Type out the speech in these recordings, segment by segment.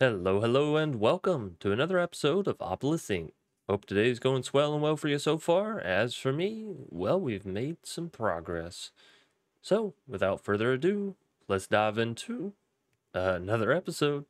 Hello, and welcome to another episode of Opolis Inc. Hope today's going swell and well for you so far. As for me, well, we've made some progress. So, without further ado, let's dive into another episode.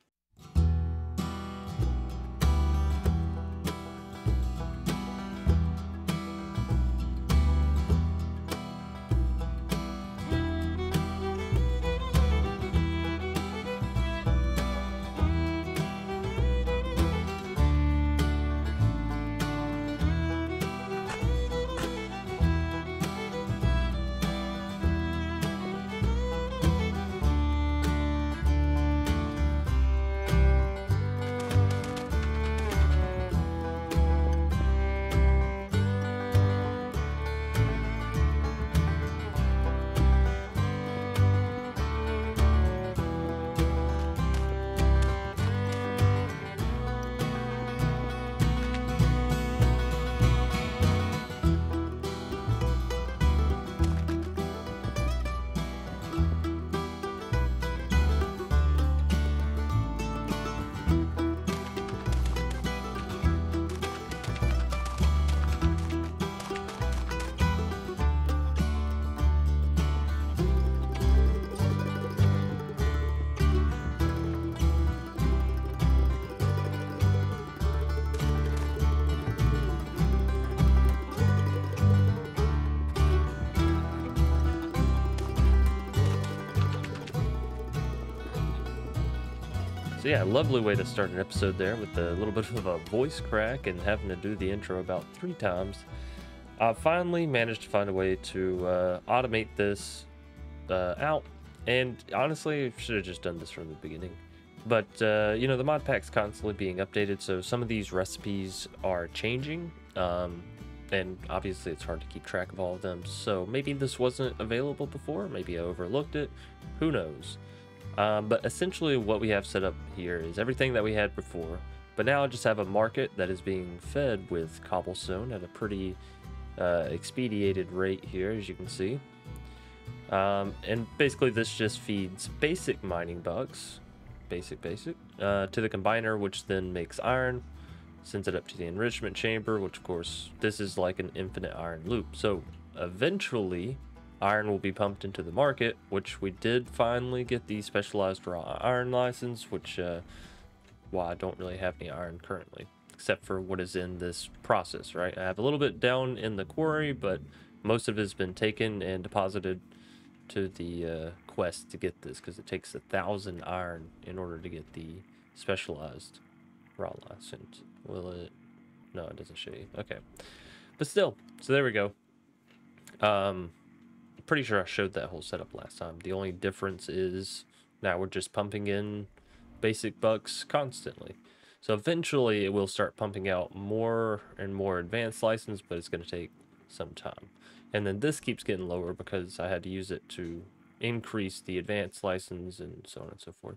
So yeah, lovely way to start an episode there with a little bit of a voice crack and having to do the intro about 3 times. I finally managed to find a way to automate this out, and honestly, I should have just done this from the beginning. But you know, the mod pack's constantly being updated, so some of these recipes are changing, and obviously it's hard to keep track of all of them. So maybe this wasn't available before, maybe I overlooked it, who knows. But essentially what we have set up here is everything that we had before, but now I just have a market that is being fed with cobblestone at a pretty expedited rate here, as you can see. And basically this just feeds basic mining bucks, basic, to the combiner, which then makes iron, sends it up to the enrichment chamber, which of course, this is like an infinite iron loop. So eventually, iron will be pumped into the market, which we did finally get the specialized raw iron license, which, well, I don't really have any iron currently, except for what is in this process, right? I have a little bit down in the quarry, but most of it has been taken and deposited to the quest to get this, because it takes 1,000 iron in order to get the specialized raw license. Will it? No, it doesn't show you. Okay. But still, so there we go. Pretty sure I showed that whole setup last time. The only difference is now we're just pumping in basic bucks constantly. So eventually it will start pumping out more and more advanced license, but it's going to take some time. And then this keeps getting lower because I had to use it to increase the advanced license and so on and so forth.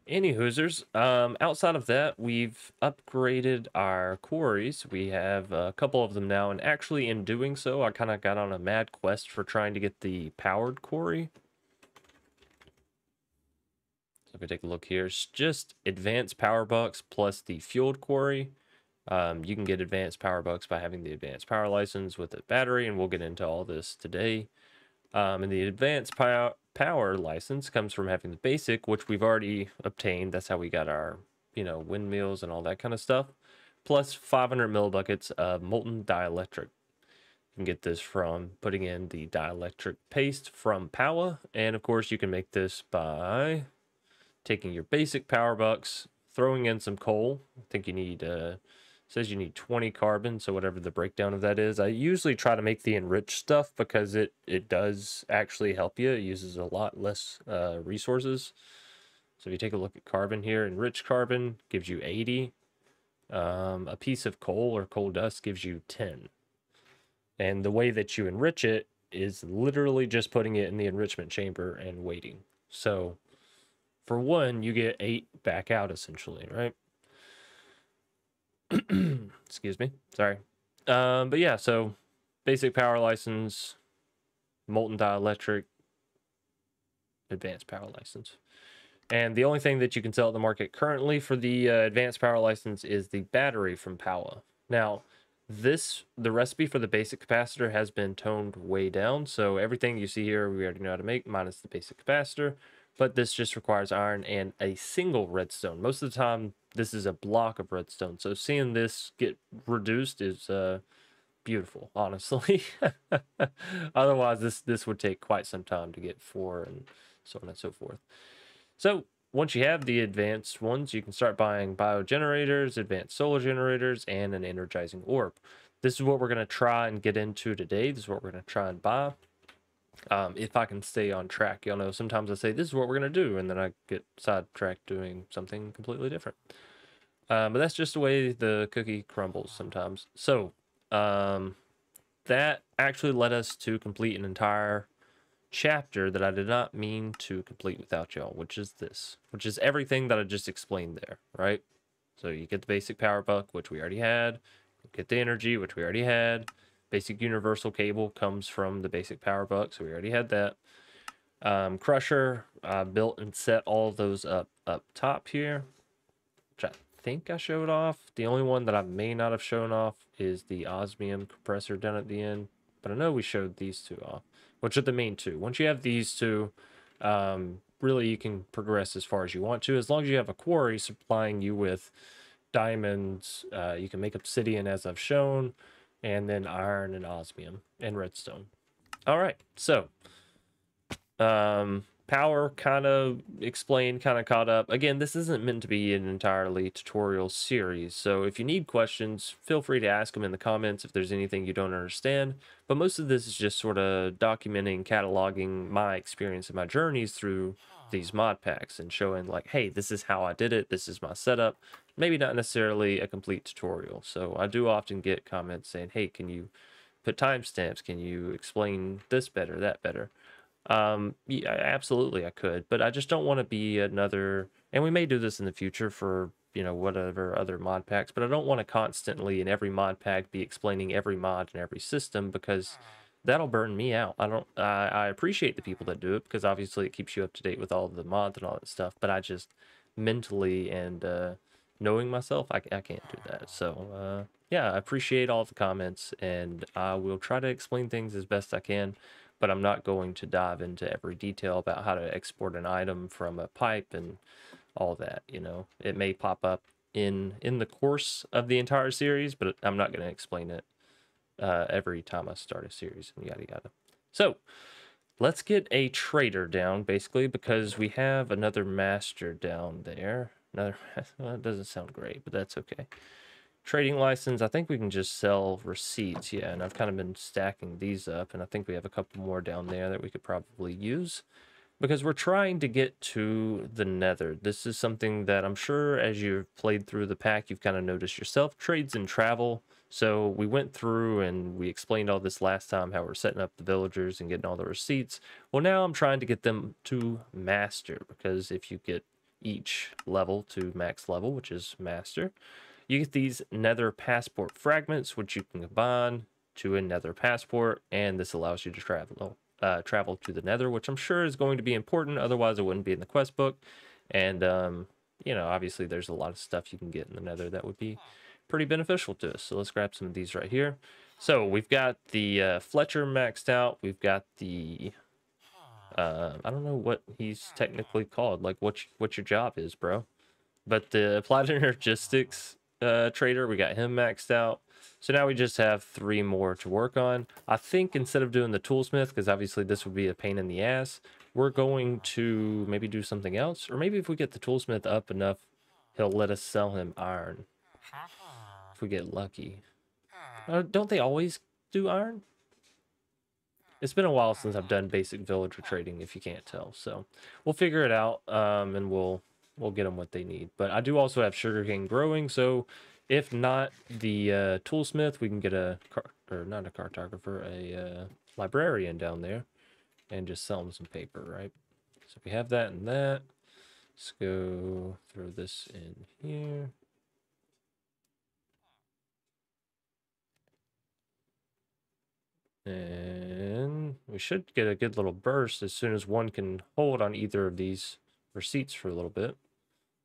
Any hoosers, outside of that, we've upgraded our quarries. We have a couple of them now, and actually in doing so, I kind of got on a mad quest for trying to get the powered quarry. So if we take a look here, it's just advanced power bucks plus the fueled quarry. You can get advanced power bucks by having the advanced power license with a battery, and we'll get into all this today. And the advanced power license comes from having the basic, which we've already obtained. That's how we got our, you know, windmills and all that kind of stuff. Plus 500 millibuckets of molten dielectric. You can get this from putting in the dielectric paste from Power. And of course, you can make this by taking your basic power bucks, throwing in some coal. I think you need says you need 20 carbon, so whatever the breakdown of that is. I usually try to make the enriched stuff because it does actually help you. It uses a lot less resources. So if you take a look at carbon here, enriched carbon gives you 80. A piece of coal or coal dust gives you 10. And the way that you enrich it is literally just putting it in the enrichment chamber and waiting. So for one, you get 8 back out essentially, right? Excuse me, sorry. But yeah, so basic power license, molten dielectric, advanced power license. And the only thing that you can sell at the market currently for the advanced power license is the battery from Power. Now, the recipe for the basic capacitor has been toned way down. So everything you see here, we already know how to make, minus the basic capacitor. But this just requires iron and a single redstone. Most of the time, this is a block of redstone. So seeing this get reduced is beautiful, honestly. Otherwise, this would take quite some time to get 4 and so on and so forth. So once you have the advanced ones, you can start buying biogenerators, advanced solar generators, and an energizing orb. This is what we're going to try and get into today. This is what we're going to try and buy. If I can stay on track. Y'all know sometimes I say this is what we're going to do, and then I get sidetracked doing something completely different. But that's just the way the cookie crumbles sometimes. So that actually led us to complete an entire chapter that I did not mean to complete without y'all, which is this, which is everything that I just explained there, right? So you get the basic power buck, which we already had. You get the energy, which we already had. Basic universal cable comes from the basic power buck, so we already had that. Crusher, built and set all of those up top here, which I think I showed off. The only one that I may not have shown off is the osmium compressor down at the end, but I know we showed these two off, which are the main two. Once you have these two, really you can progress as far as you want to. As long as you have a quarry supplying you with diamonds, you can make obsidian as I've shown, and then iron and osmium and redstone. All right, so power kind of explained, kind of caught up. Again, this isn't meant to be an entirely tutorial series, so if you need questions, feel free to ask them in the comments if there's anything you don't understand. But most of this is just sort of documenting, cataloging my experience and my journeys through these mod packs and showing like, hey, this is how I did it, this is my setup. Maybe not necessarily a complete tutorial. So I do often get comments saying, hey, can you put timestamps? Can you explain this better, that better? Yeah, absolutely I could, but I just don't want to be another, and we may do this in the future for, you know, whatever other mod packs, but I don't want to constantly in every mod pack be explaining every mod and every system, because that'll burn me out. I appreciate the people that do it, because obviously it keeps you up to date with all the mods and all that stuff, but I just mentally and knowing myself, I can't do that. So yeah, I appreciate all the comments, and I will try to explain things as best I can, but I'm not going to dive into every detail about how to export an item from a pipe and all that. You know, it may pop up in the course of the entire series, but I'm not going to explain it every time I start a series and yada yada. So let's get a trader down, basically, because we have another master down there. Another, well, it doesn't sound great, but that's okay. Trading license, I think we can just sell receipts. Yeah, and I've kind of been stacking these up, and I think we have a couple more down there that we could probably use, because we're trying to get to the nether. This is something that I'm sure as you've played through the pack, you've kind of noticed yourself. Trades and travel. So we went through and we explained all this last time, how we're setting up the villagers and getting all the receipts. Well, now I'm trying to get them to master, because if you get each level to max level, which is master, you get these nether passport fragments, which you can combine to a nether passport, and this allows you to travel to the nether, which I'm sure is going to be important. Otherwise, it wouldn't be in the quest book. And, you know, obviously there's a lot of stuff you can get in the nether that would be pretty beneficial to us. So let's grab some of these right here. So we've got the Fletcher maxed out. We've got the, I don't know what he's technically called. Like what your job is, bro. But the Applied Energistics trader, we got him maxed out. So now we just have 3 more to work on. I think instead of doing the toolsmith, because obviously this would be a pain in the ass, we're going to maybe do something else. Or maybe if we get the toolsmith up enough, he'll let us sell him iron. If we get lucky. Don't they always do iron? It's been a while since I've done basic villager trading, if you can't tell. So we'll figure it out, and we'll get them what they need. But I do also have sugarcane growing, so if not the toolsmith, we can get not a cartographer, a librarian down there, and just sell them some paper, right? So we have that and that. Let's go throw this in here. And we should get a good little burst as soon as one can hold on either of these receipts for a little bit.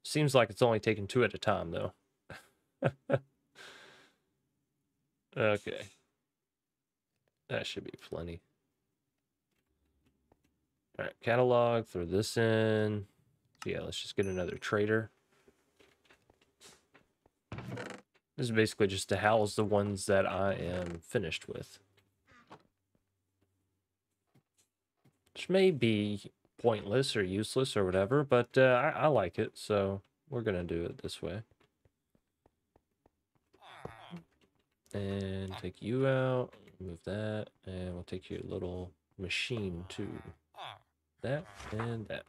Seems like it's only taking 2 at a time, though. Okay. That should be plenty. All right, catalog, throw this in. Yeah, let's just get another trader. This is basically just to house the ones that I am finished with. Which may be pointless or useless or whatever, but I like it, so we're going to do it this way. And take you out, move that, and we'll take your little machine too. That and that.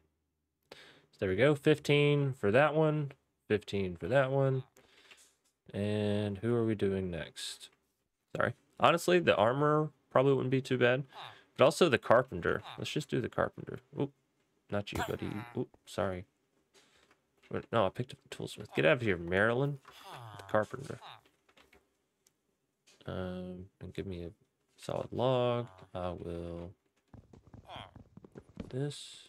So there we go, 15 for that one, 15 for that one. And who are we doing next? Sorry. Honestly, the armor probably wouldn't be too bad. But also the carpenter. Let's just do the carpenter. Oop. Not you, buddy. Oop. Sorry. No, I picked up the toolsmith. Get out of here, Marilyn. The carpenter. And give me a solid log. I will... this.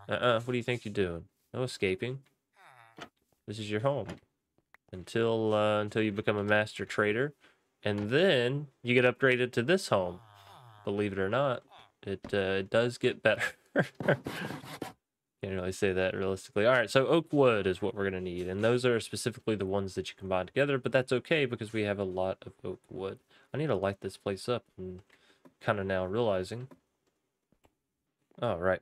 What do you think you're doing? No escaping. This is your home. Until you become a master trader. And then you get upgraded to this home. Believe it or not, it does get better. Can't really say that realistically. All right, so oak wood is what we're going to need. And those are specifically the ones that you combine together. But that's okay because we have a lot of oak wood. I need to light this place up. I'm kind of now realizing. All right.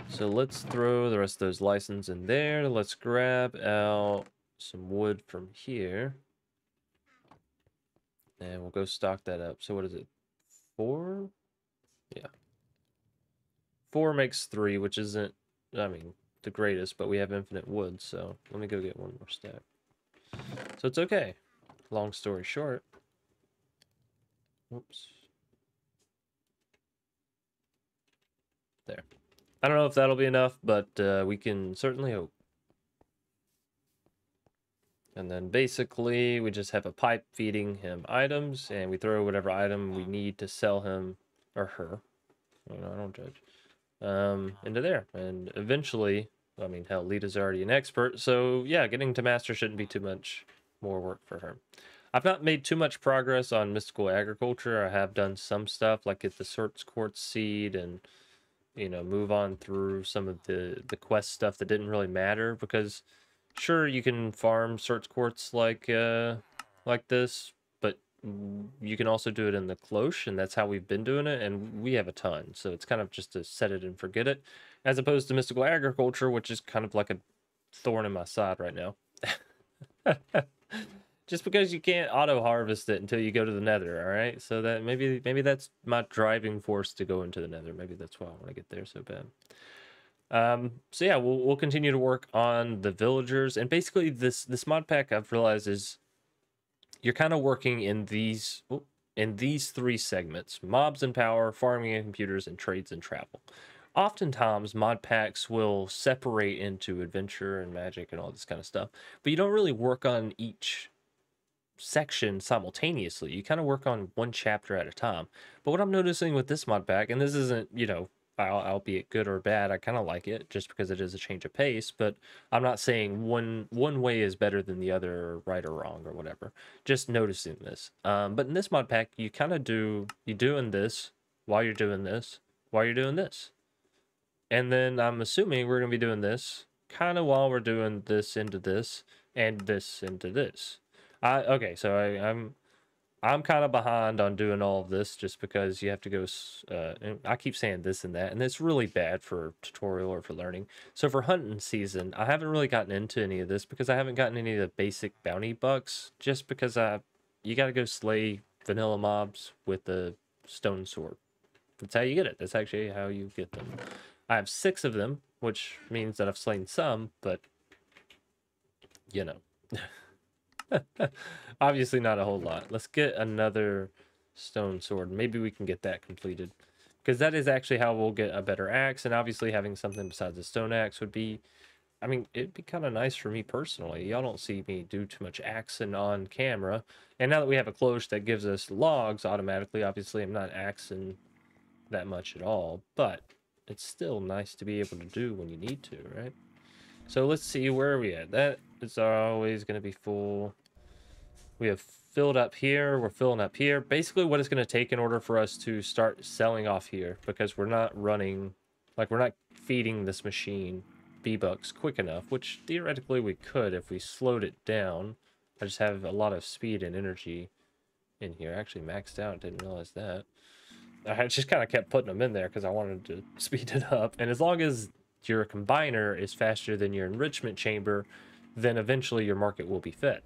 So let's throw the rest of those licenses in there. Let's grab out some wood from here. And we'll go stock that up. So what is it? 4? Yeah. 4 makes 3, which isn't, I mean, the greatest, but we have infinite wood, so let me go get one more stack. So it's okay. Long story short. Whoops. There. I don't know if that'll be enough, but we can certainly hope. And then basically we just have a pipe feeding him items, and we throw whatever item we need to sell him or her. You know, I don't judge. Into there. And eventually, I mean, hell, Lita's already an expert, so yeah, getting to master shouldn't be too much more work for her. I've not made too much progress on mystical agriculture. I have done some stuff, like get the Sorts Quartz seed and, you know, move on through some of the quest stuff that didn't really matter, because sure, you can farm Sorts Quartz like this, but you can also do it in the cloche, and that's how we've been doing it, and we have a ton, so it's kind of just to set it and forget it, as opposed to mystical agriculture, which is kind of like a thorn in my side right now. Just because you can't auto harvest it until you go to the nether, all right? So that maybe that's my driving force to go into the nether. Maybe that's why I want to get there so bad. So yeah, we'll continue to work on the villagers, and basically this mod pack, I've realized, is you're kind of working in these 3 segments: mobs and power, farming and computers, and trades and travel. Oftentimes mod packs will separate into adventure and magic and all this kind of stuff, but you don't really work on each section simultaneously. You kind of work on one chapter at a time. But what I'm noticing with this mod pack, and this isn't, you know, albeit good or bad, I kind of like it just because it is a change of pace, but I'm not saying one way is better than the other, or right or wrong or whatever. Just noticing this. But in this mod pack, you kind of you're doing this while you're doing this while you're doing this, and then I'm assuming we're gonna be doing this kind of while we're doing this into this and this into this. Okay, so I'm kind of behind on doing all of this just because you have to go, I keep saying this and that, and it's really bad for tutorial or for learning. So for hunting season, I haven't really gotten into any of this because I haven't gotten any of the basic bounty bucks, just because you got to go slay vanilla mobs with the stone sword. That's how you get it. That's actually how you get them. I have 6 of them, which means that I've slain some, but, you know. Obviously not a whole lot. Let's get another stone sword. Maybe we can get that completed, because that is actually how we'll get a better axe. And obviously having something besides a stone axe would be, I mean, it'd be kind of nice for me personally. Y'all don't see me do too much axing on camera, and now that we have a cloche that gives us logs automatically, obviously I'm not axing that much at all, but it's still nice to be able to do when you need to, right? So let's see, where are we at? That is always going to be full. We have filled up here. We're filling up here. Basically what it's going to take in order for us to start selling off here, because we're not running, like we're not feeding this machine V-Bucks quick enough, which theoretically we could if we slowed it down. I just have a lot of speed and energy in here. Actually maxed out, didn't realize that. I just kind of kept putting them in there because I wanted to speed it up. And as long as your combiner is faster than your enrichment chamber, then eventually your market will be fed.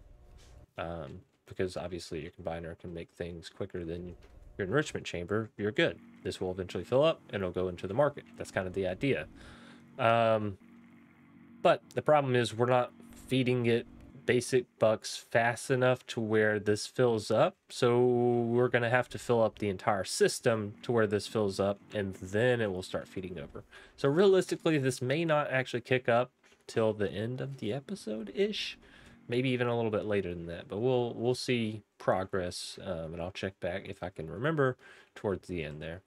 Because obviously your combiner can make things quicker than your enrichment chamber. You're good. This will eventually fill up and it'll go into the market. That's kind of the idea. But the problem is we're not feeding it basic bucks fast enough to where this fills up. So we're going to have to fill up the entire system to where this fills up, and then it will start feeding over. So realistically, this may not actually kick up till the end of the episode-ish. Maybe even a little bit later than that, but we'll see progress, and I'll check back if I can remember towards the end there.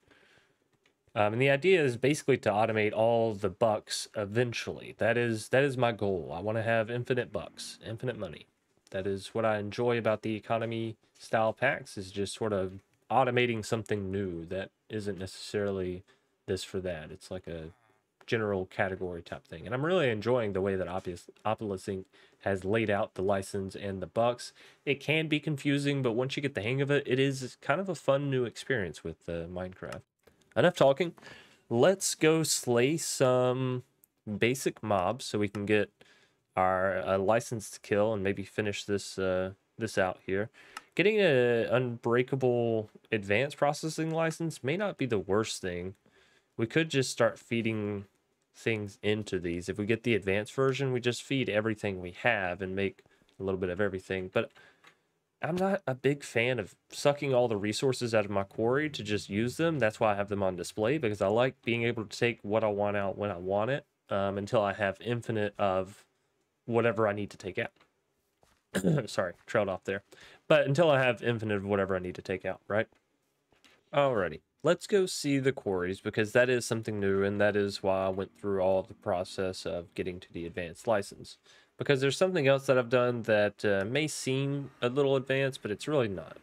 And the idea is basically to automate all the bucks eventually. That is my goal. I want to have infinite bucks, infinite money. That is what I enjoy about the economy style packs, is just sort of automating something new that isn't necessarily this for that. It's like a general category type thing. And I'm really enjoying the way that Opolis Inc has laid out the license and the bucks. It can be confusing, but once you get the hang of it, it is kind of a fun new experience with Minecraft. Enough talking. Let's go slay some basic mobs so we can get our license to kill and maybe finish this this out here. Getting an unbreakable advanced processing license may not be the worst thing. We could just start feeding things into these. If we get the advanced version, we just feed everything we have and make a little bit of everything. But I'm not a big fan of sucking all the resources out of my quarry to just use them. That's why I have them on display, because I like being able to take what I want out when I want it, until I have infinite of whatever I need to take out. Sorry, trailed off there. But until I have infinite of whatever I need to take out, right? Alrighty, let's go see the quarries, because that is something new, and that is why I went through all the process of getting to the advanced license. Because there's something else that I've done that may seem a little advanced, but it's really not.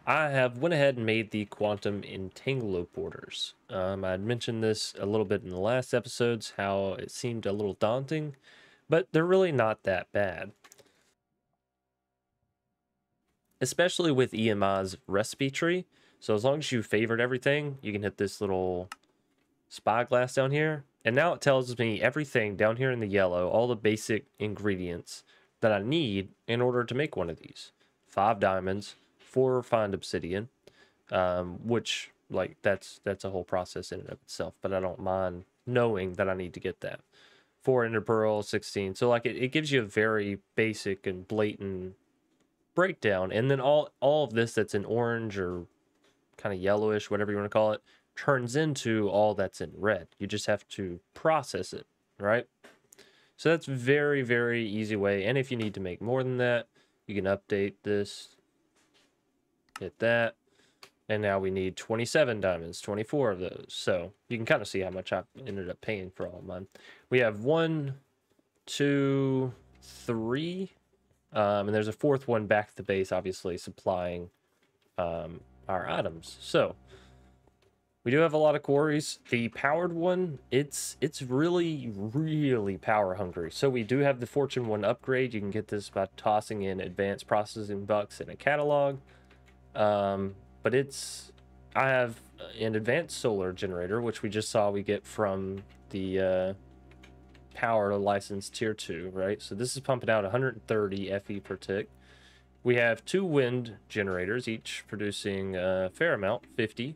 I have went ahead and made the quantum entangloporters. I had mentioned this a little bit in the last episodes, how it seemed a little daunting, but they're really not that bad. Especially with EMI's recipe tree. So as long as you favored everything, you can hit this little spyglass down here. And now it tells me everything down here in the yellow, all the basic ingredients that I need in order to make one of these. 5 diamonds, 4 refined obsidian, which, like, that's a whole process in and of itself, but I don't mind knowing that I need to get that. 4 ender pearl, 16. So, like, it gives you a very basic and blatant breakdown. And then all of this that's in orange or kind of yellowish, whatever you want to call it, turns into all that's in red. You just have to process it, right? So that's very, very easy way. And if you need to make more than that, you can update this, hit that, and now we need 27 diamonds, 24 of those. So you can kind of see how much I ended up paying for all of mine. We have 1, 2, 3, and there's a 4th one back at the base, obviously supplying our items. So we do have a lot of quarries. The powered one, it's really, really power hungry. So we do have the Fortune 1 upgrade. You can get this by tossing in advanced processing bucks in a catalog. But I have an advanced solar generator, which we just saw we get from the power license tier 2, right? So this is pumping out 130 FE per tick. We have 2 wind generators, each producing a fair amount, 50.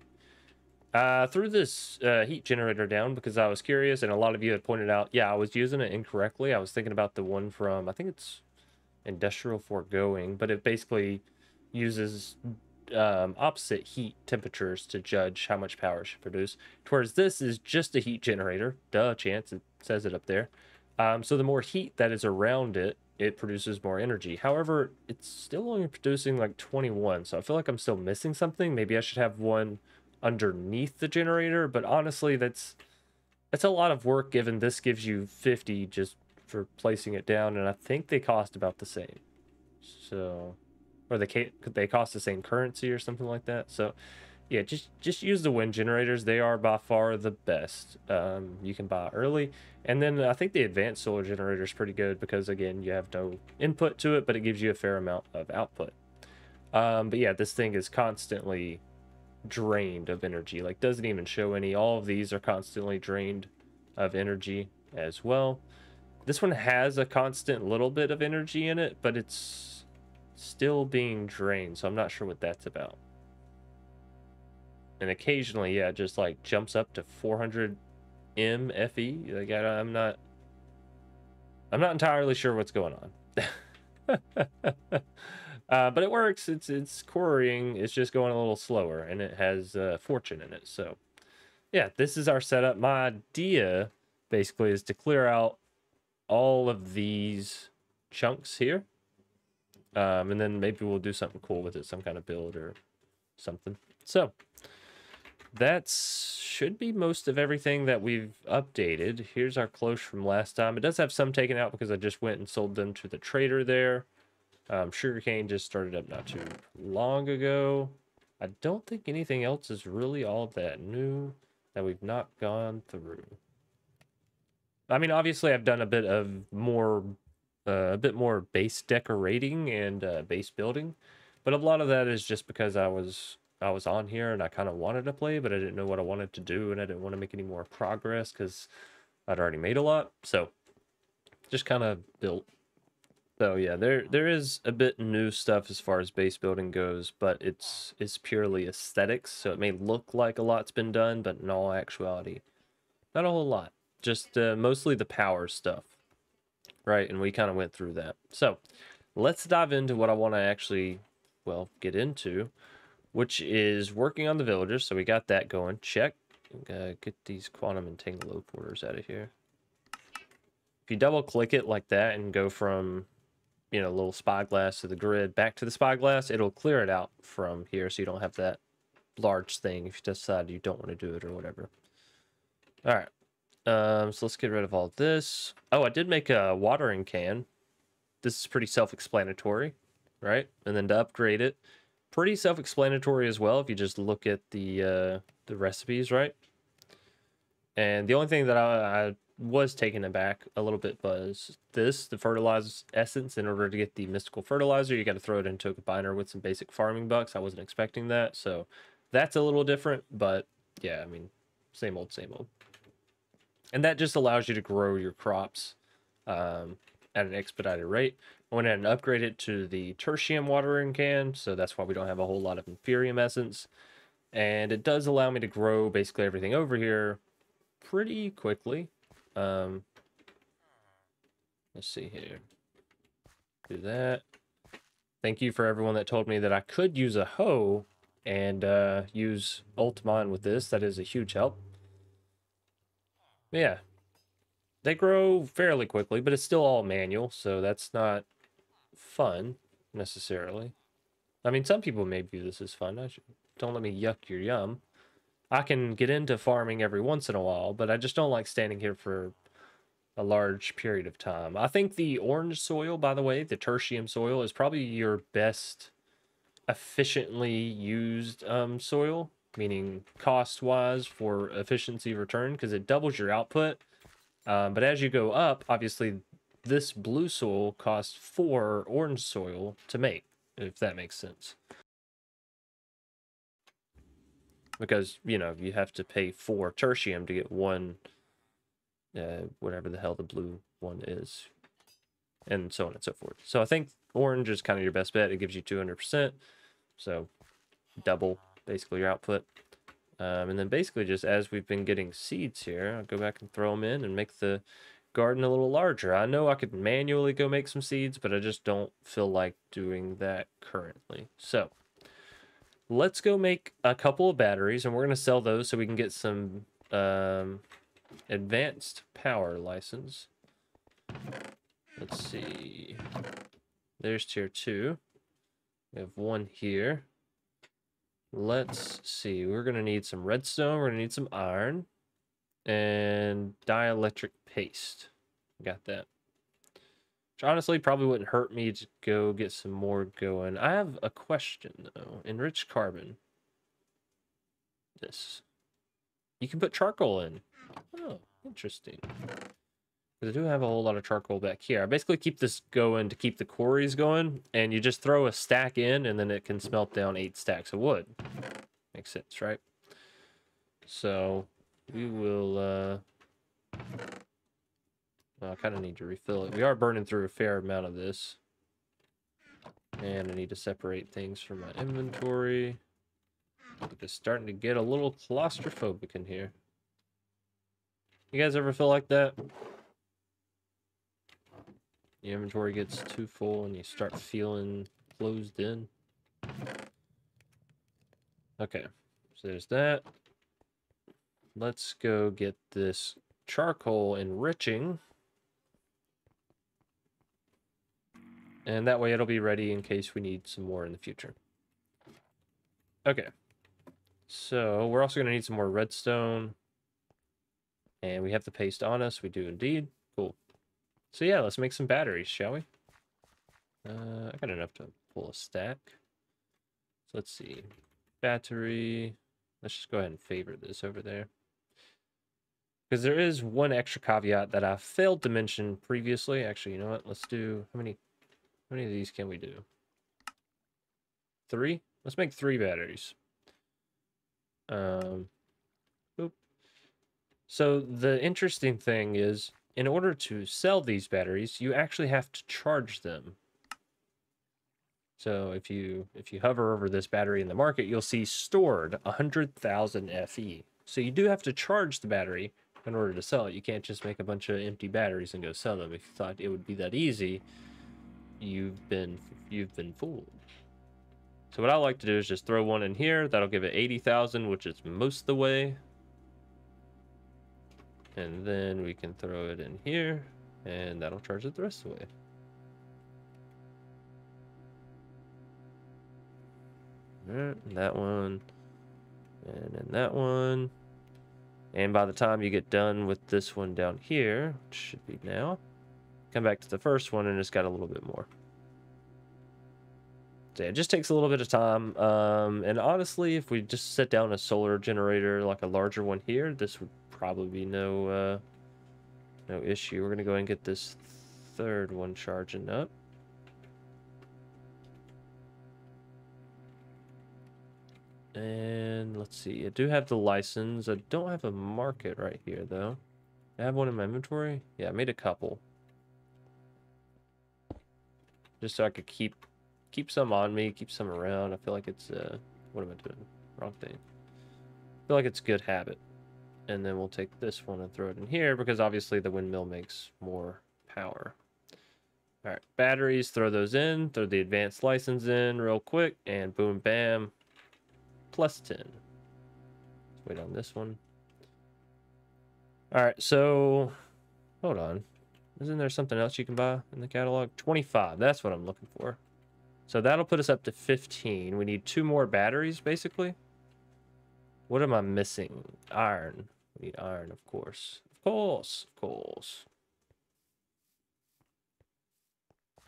Threw this heat generator down because I was curious, and a lot of you had pointed out, yeah, I was using it incorrectly. I was thinking about the one from, I think it's Industrial Foregoing, but it basically uses opposite heat temperatures to judge how much power it should produce. Whereas this is just a heat generator. Duh, chance, it says it up there. So the more heat that is around it, it produces more energy. However, it's still only producing like 21, so I feel like I'm still missing something. Maybe I should have one underneath the generator, but honestly, that's it's a lot of work given this gives you 50 just for placing it down, and I think they cost about the same. So, or they cost the same currency or something like that. So, yeah, just use the wind generators. They are by far the best. You can buy early, and then I think the advanced solar generator is pretty good because again, you have no input to it, but it gives you a fair amount of output. But yeah, this thing is constantly drained of energy. Like, doesn't even show any. All of these are constantly drained of energy as well. This one has a constant little bit of energy in it, but it's still being drained, so I'm not sure what that's about. And occasionally, yeah, it just like jumps up to 400 MFE. Like, I'm not entirely sure what's going on. But it works. It's quarrying. It's just going a little slower, and it has fortune in it. So, yeah, this is our setup. My idea, basically, is to clear out all of these chunks here. And then maybe we'll do something cool with it, some kind of build or something. So, that should be most of everything that we've updated. Here's our close from last time. It does have some taken out because I just went and sold them to the trader there. Sugarcane just started up not too long ago. I don't think anything else is really all that new that we've not gone through. I mean, obviously, I've done a bit more base decorating and base building, but a lot of that is just because I was on here and I kind of wanted to play, but I didn't know what I wanted to do, and I didn't want to make any more progress because I'd already made a lot. So just kind of built. So yeah, there is a bit new stuff as far as base building goes, but it's purely aesthetics. So it may look like a lot's been done, but in all actuality, not a whole lot. Just mostly the power stuff, right? And we kind of went through that. So let's dive into what I want to actually, well, get into, which is working on the villagers. So we got that going. Check. Get these quantum entangle porters out of here. If you double click it like that and go from, you know, little spyglass to the grid back to the spyglass, it'll clear it out from here so you don't have that large thing if you decide you don't want to do it or whatever. All right. So let's get rid of all this. Oh, I did make a watering can. This is pretty self-explanatory, right? And then to upgrade it, pretty self-explanatory as well if you just look at the recipes, right? And the only thing that I was taken aback a little bit was this, the fertilizer essence. In order to get the mystical fertilizer, you got to throw it into a combiner with some basic farming bucks. I wasn't expecting that, so that's a little different, but yeah, I mean, same old, same old. And that just allows you to grow your crops at an expedited rate. I went ahead and upgraded it to the tertium watering can, so that's why we don't have a whole lot of inferium essence. And it does allow me to grow basically everything over here pretty quickly. Let's see here. Do that. Thank you for everyone that told me that I could use a hoe and use Ultimon with this. That is a huge help. Yeah. They grow fairly quickly, but it's still all manual, so that's not fun necessarily. I mean, some people may view this as fun. Don't let me yuck your yum. I can get into farming every once in a while, but I just don't like standing here for a large period of time. I think the orange soil, by the way, the tertium soil, is probably your best efficiently used soil, meaning cost-wise for efficiency return, because it doubles your output. But as you go up, obviously, this blue soil costs 4 orange soil to make, if that makes sense. Because, you know, you have to pay 4 tertium to get 1, whatever the hell the blue one is, and so on and so forth. So I think orange is kind of your best bet. It gives you 200%, so double, basically, your output. And then basically just as we've been getting seeds here, I'll go back and throw them in and make the garden a little larger. I know I could manually go make some seeds, but I just don't feel like doing that currently. So let's go make a couple of batteries, and we're going to sell those so we can get some advanced power license. Let's see. There's tier 2. We have 1 here. Let's see. We're going to need some redstone. We're going to need some iron. and dielectric paste. Got that. Which honestly probably wouldn't hurt me to go get some more going. I have a question though. Enriched carbon. This. You can put charcoal in. Oh, interesting. Because I do have a whole lot of charcoal back here. I basically keep this going to keep the quarries going, and you just throw a stack in, and then it can smelt down 8 stacks of wood. Makes sense, right? So, we will, I kind of need to refill it. We are burning through a fair amount of this. And I need to separate things from my inventory. It's starting to get a little claustrophobic in here. You guys ever feel like that? Your inventory gets too full and you start feeling closed in. Okay, so there's that. Let's go get this charcoal enriching. And that way it'll be ready in case we need some more in the future. Okay. So we're also going to need some more redstone. And we have the paste on us. We do indeed. Cool. So yeah, let's make some batteries, shall we? I got enough to pull a stack. So let's see. Battery. Let's just go ahead and favorite this over there. Because there is one extra caveat that I failed to mention previously. Actually, you know what? Let's do... How many of these can we do? 3? Let's make 3 batteries. Oop. So the interesting thing is, in order to sell these batteries, you actually have to charge them. So if you hover over this battery in the market, you'll see stored 100,000 FE. So you do have to charge the battery in order to sell it. You can't just make a bunch of empty batteries and go sell them. If you thought it would be that easy, you've been fooled. So what I like to do is just throw one in here. That'll give it 80,000, which is most of the way. And then we can throw it in here, and that'll charge it the rest of the way. Alright, that one, and then that one. And by the time you get done with this one down here, which should be now, come back to the first one, and it's got a little bit more. So yeah, it just takes a little bit of time. And honestly, if we just set down a solar generator, like a larger one here, this would probably be no issue. We're gonna go ahead and get this third one charging up. And let's see, I do have the license. I don't have a market right here though. I have one in my inventory. Yeah, I made a couple. Just so I could keep some on me, keep some around. I feel like it's what am I doing? Wrong thing. I feel like it's a good habit. And then we'll take this one and throw it in here because obviously the windmill makes more power. All right, batteries, throw those in, throw the advanced license in real quick, and boom, bam, plus 10. Let's wait on this one. All right, so hold on. Isn't there something else you can buy in the catalog? 25, that's what I'm looking for. So that'll put us up to 15. We need 2 more batteries, basically. What am I missing? Iron. We need iron, of course. Of course.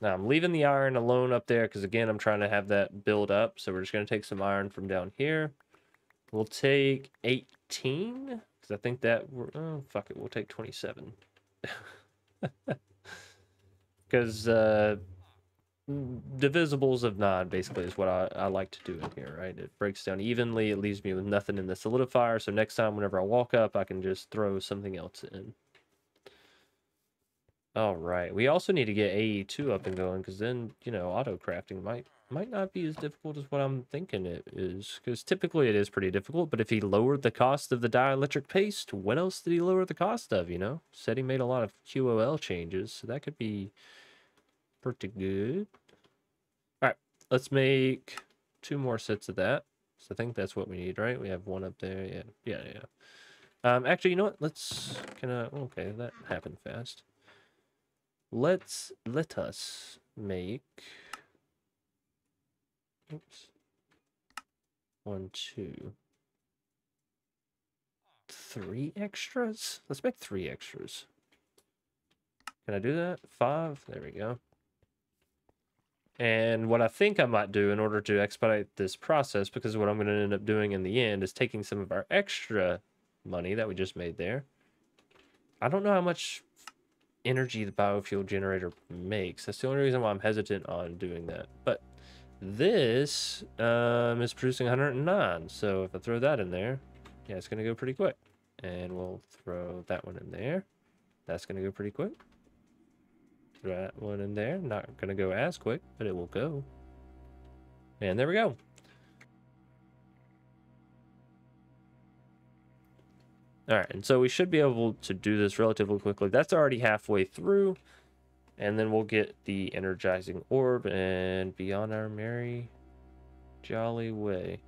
Now, I'm leaving the iron alone up there because, again, I'm trying to have that build up. So we're just going to take some iron from down here. We'll take 18 because I think that... Oh, fuck it. We'll take 27. Because... divisibles of 9 basically is what I like to do in here, right? It breaks down evenly. It leaves me with nothing in the solidifier. So next time, whenever I walk up, I can just throw something else in. All right. We also need to get AE2 up and going because then, you know, auto crafting might not be as difficult as what I'm thinking it is. Because typically it is pretty difficult. But if he lowered the cost of the dielectric paste, what else did he lower the cost of, you know? Said he made a lot of QOL changes. So that could be pretty good. All right, let's make 2 more sets of that. So I think that's what we need, right? We have one up there. Yeah. Actually, you know what? Okay, that happened fast. Let us make. Oops. 1, 2, 3 extras? Let's make 3 extras. Can I do that? 5? There we go. And what I think I might do in order to expedite this process, because what I'm going to end up doing in the end is taking some of our extra money that we just made there. I don't know how much energy the biofuel generator makes. That's the only reason why I'm hesitant on doing that. But this is producing 109. So if I throw that in there, yeah, it's going to go pretty quick. And we'll throw that one in there. That's going to go pretty quick. Throw that one in there. Not going to go as quick, but it will go. And there we go. All right, and so we should be able to do this relatively quickly. That's already halfway through. And then we'll get the energizing orb and be on our merry, jolly way.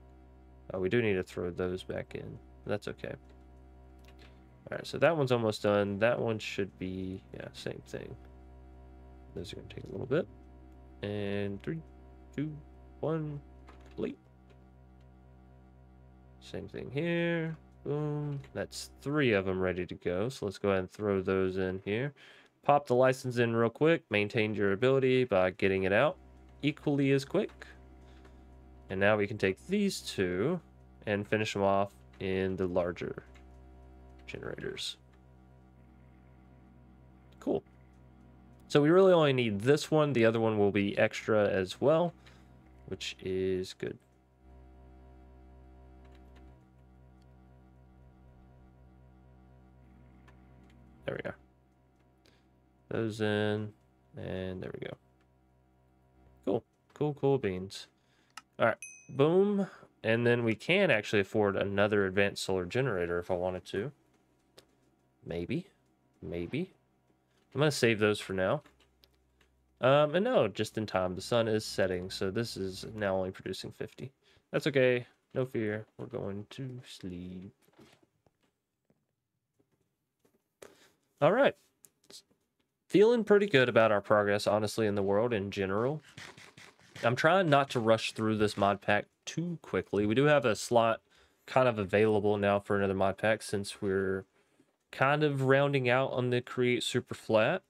Oh, we do need to throw those back in. That's okay. All right, so that one's almost done. That one should be, yeah, same thing. Those are going to take a little bit. And 3, 2, 1, complete. Same thing here. Boom. That's 3 of them ready to go. So let's go ahead and throw those in here. Pop the license in real quick. Maintain durability by getting it out equally as quick. And now we can take these 2 and finish them off in the larger generators. Cool. So we really only need this one. The other one will be extra as well, which is good. There we go. Those in, and there we go. Cool. Cool beans. All right, boom. And then we can actually afford another advanced solar generator if I wanted to. Maybe. I'm going to save those for now. And no, just in time. The sun is setting, so this is now only producing 50. That's okay. No fear. We're going to sleep. All right. Feeling pretty good about our progress, honestly, in the world in general. I'm trying not to rush through this mod pack too quickly. We do have a slot kind of available now for another mod pack since we're kind of rounding out on the create super flat,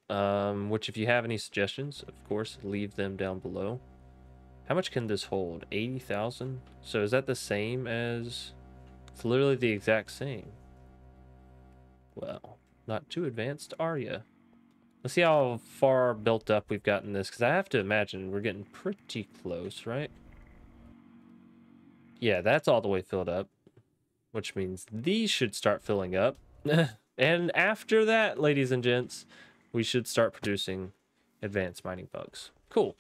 which if you have any suggestions, of course, leave them down below. How much can this hold? 80,000? So is that the same as... It's literally the exact same. Well, not too advanced, are you? Let's see how far built up we've gotten this, because I have to imagine we're getting pretty close, right? Yeah, that's all the way filled up, which means these should start filling up. And after that, ladies and gents, we should start producing advanced mining bugs. Cool.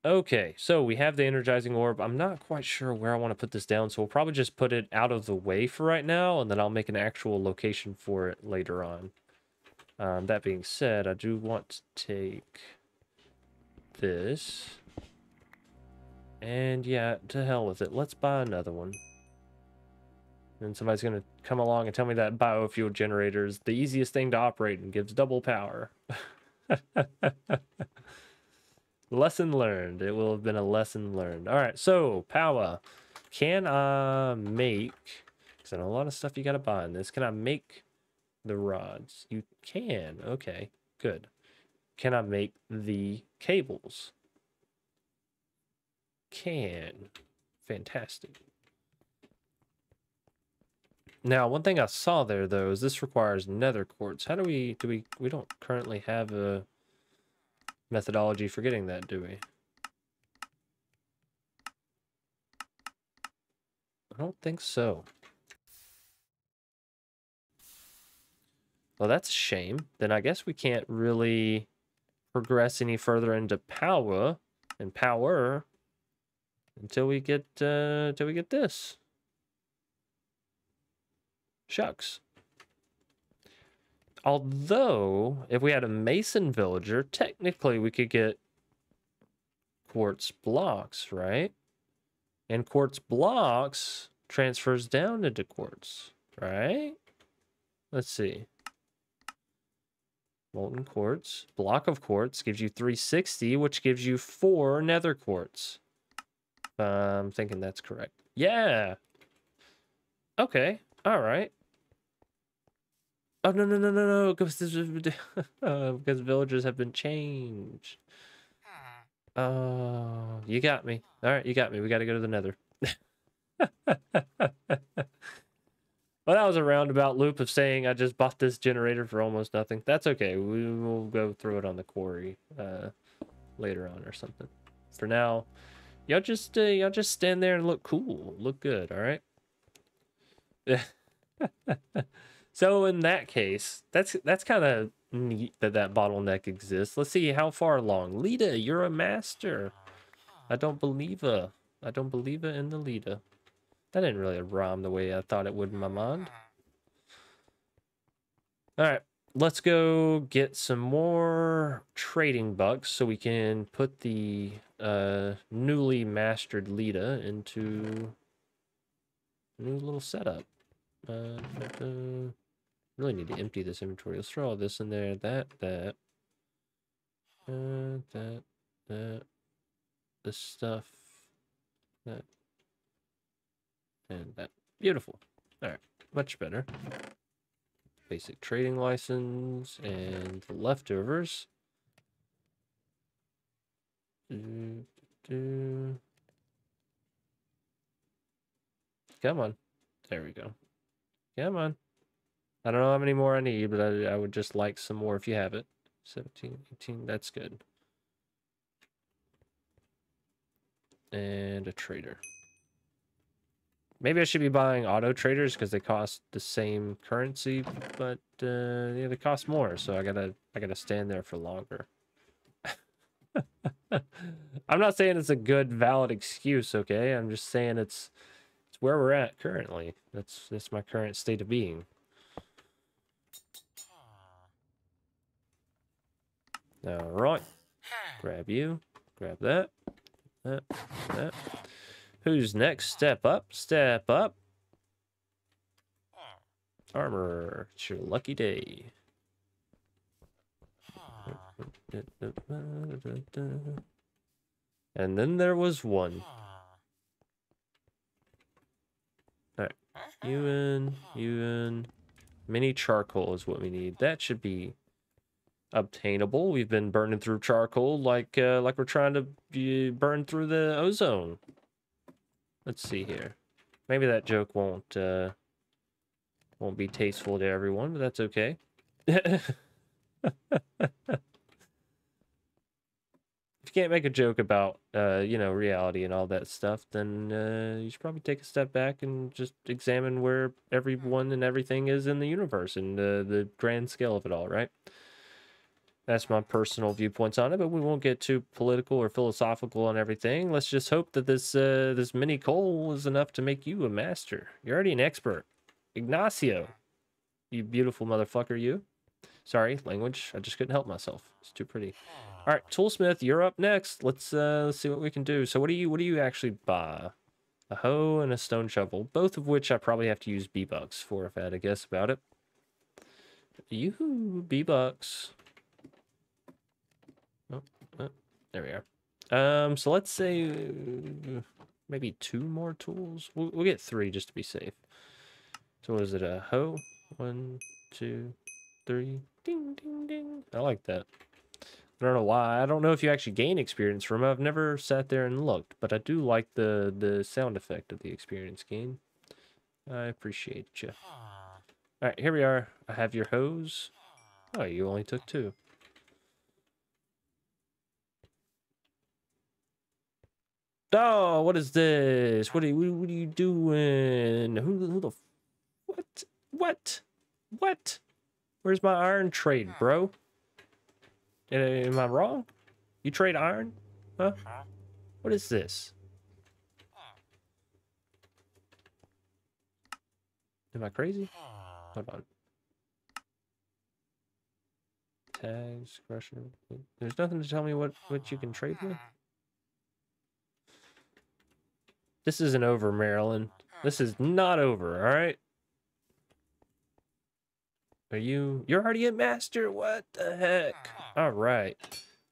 Okay, so we have the energizing orb. I'm not quite sure where I want to put this down, so we'll probably just put it out of the way for right now, and then I'll make an actual location for it later on. That being said, I do want to take this. And yeah, to hell with it. Let's buy another one. And somebody's going to come along and tell me that biofuel generator is the easiest thing to operate and gives double power. Lesson learned. It will have been a lesson learned. All right, so power. Can I make... Because I know a lot of stuff you got to buy in this. Can I make the rods? You can. Okay, good. Can I make the cables? Can. Fantastic. Now, one thing I saw there, though, is this requires nether quartz. How do we don't currently have a methodology for getting that, do we? I don't think so. Well, that's a shame. Then I guess we can't really progress any further into power until we get this. Shucks. Although, if we had a mason villager, technically we could get quartz blocks, right? And quartz blocks transfers down into quartz, right? Let's see. Molten quartz, block of quartz gives you 360, which gives you 4 nether quartz. I'm thinking that's correct. Yeah. Okay. All right. Oh, no, no, no, no, no, because because villagers have been changed. Oh, you got me. All right, you got me. We got to go to the Nether. Well, that was a roundabout loop of saying I just bought this generator for almost nothing. That's okay. We will go through it on the quarry later on or something. For now, y'all just stand there and look cool, look good. All right. So in that case, that's kind of neat that bottleneck exists. Let's see how far along. Lita, you're a master. I don't believe her. I don't believe her in the Lita. That didn't really rhyme the way I thought it would in my mind. All right, let's go get some more trading bucks so we can put the newly mastered Lita into a new little setup. Really need to empty this inventory. Let's throw all this in there. That, this stuff, that, and that. Beautiful. All right, much better. Basic trading license and the leftovers. Come on. There we go. Come on. I don't know how many more I need, but I would just like some more if you have it. 17, 18, that's good. And a trader. Maybe I should be buying auto traders because they cost the same currency, but yeah, they cost more, so I gotta stand there for longer. I'm not saying it's a good, valid excuse, okay? I'm just saying it's where we're at currently. That's my current state of being. All right. Grab you. Grab that. That. Who's next? Step up. Step up. Armor. It's your lucky day. And then there was one. Alright. You in. Mini charcoal is what we need. That should be obtainable. We've been burning through charcoal like we're trying to burn through the ozone. Let's see here. Maybe that joke won't be tasteful to everyone, but that's okay. If you can't make a joke about you know, reality and all that stuff, then you should probably take a step back and just examine where everyone and everything is in the universe and the grand scale of it all, right? That's my personal viewpoints on it, but we won't get too political or philosophical on everything. Let's just hope that this this mini coal is enough to make you a master. You're already an expert. Ignacio, you beautiful motherfucker, you. Sorry, language. I just couldn't help myself. It's too pretty. All right, Toolsmith, you're up next. Let's see what we can do. So what do you actually buy? A hoe and a stone shovel, both of which I probably have to use B-Bucks for if I had to guess about it. Yoo-hoo, B-Bucks. Oh, there we are. So let's say maybe 2 more tools. We'll get 3 just to be safe. So what is it? A hoe? 1, 2, 3. Ding, ding, ding. I like that. I don't know why. I don't know if you actually gain experience from it. I've never sat there and looked, but I do like the sound effect of the experience gain. I appreciate you. All right, here we are. I have your hose. Oh, you only took 2. Oh, what is this? What are you doing? Who the what? Where's my iron trade, bro? Am I wrong? You trade iron? Huh? What is this? Am I crazy? Hold on. Tags, crusher. There's nothing to tell me what you can trade with. This isn't over, Maryland. This is not over, all right? You're already a master? What the heck? All right.